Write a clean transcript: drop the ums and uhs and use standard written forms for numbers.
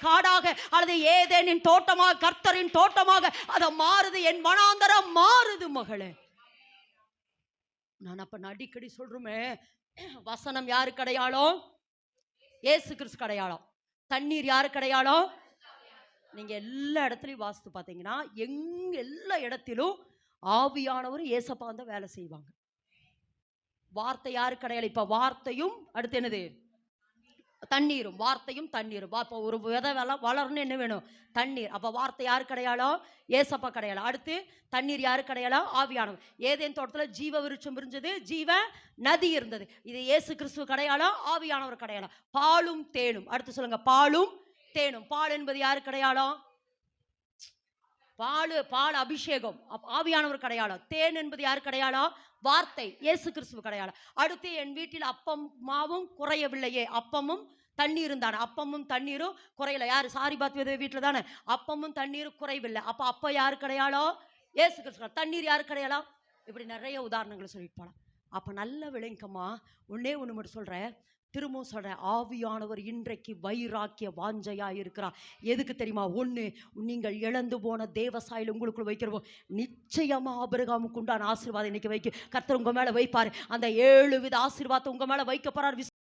காடாக அல்லது ஏதேனின் தோட்டமாக, கர்த்தரின் தோட்டமாக அத மாறுது. என் மனாந்தரம் மாறுது மகளே. நான் அப்ப அடிக்கடி சொல்றோமே, வசனம் யாருக்கு அடையாளம்? இயேசு கிறிஸ்து அடையாளம். தண்ணீர் யாருக்கு அடையாளம்? நீங்க எல்லா இடத்துலயும் வாசித்து பார்த்தீங்கன்னா, எல்லா இடத்திலும் ஆவியானவர் ஏசப்பா தான் வேலை செய்வாங்க. வார்த்தை யாருக்கு அடையாளம்? இப்ப வார்த்தையும் அடுத்து என்னது? தண்ணீரும். வார்த்தையும் தண்ணீரும். அப்ப ஒரு விதை வளரணும் என்ன வேணும்? தண்ணீர். அப்ப வார்த்தை யாருக்கு அடையாளம்? ஏசப்பா அடையாளம். அடுத்து தண்ணீர் யாருக்கு அடையாளம்? ஆவியானவர். ஏதேன் தோட்டத்துல ஜீவ விருட்சம் இருந்தது, ஜீவ நதி இருந்தது. இது இயேசு கிறிஸ்துவுக்கு அடையாளம், ஆவியானவர் அடையாளம். பாலும் தேனும். அடுத்து சொல்லுங்க, பாலும் தேனும். பால் என்பது யாருக்கு அடையாளம்? பால் அபிஷேகம், ஆவியானவர் அடையாளம். தேன் என்பது யாருக்கு அடையாளம்? வார்த்தை, இயேசு கிறிஸ்துவுக்கு அடையாளம். அடுத்து என் வீட்டில் அப்பம் மாவும் குறையவில்லையே. அப்பமும் தண்ணீரும் தானே. அப்பமும் தண்ணீரும் குறையல. யாரு? சாரிபாத் வீட்டுல தானே. அப்பமும் தண்ணீரும் குறைவில்லை. அப்ப யாருக்கு அடையாளம்? இயேசு கிறிஸ்து. தண்ணீர் யாருக்கு அடையாளம்? இப்படி நிறைய உதாரணங்களை சொல்லிட்டு போலாம். அப்ப நல்ல விளங்கம்மா. ஒன்னே ஒண்ணு மட்டும் சொல்றேன், திரும்பவும் சொல்றேன், ஆவியானவர் இன்றைக்கு வைராக்கிய வாஞ்சையா இருக்கிறார். எதுக்கு தெரியுமா? ஒண்ணு, நீங்கள் இழந்து போன தேவசாயில் உங்களுக்குள்ள வைக்கிறோம். நிச்சயமா ஆபிரகாமுக்கு உண்டான ஆசீர்வாதம் இன்னைக்கு கர்த்தர் உங்க மேல வைப்பாரு. அந்த 7 வித ஆசீர்வாதத்தை உங்க மேல வைக்க போறார்.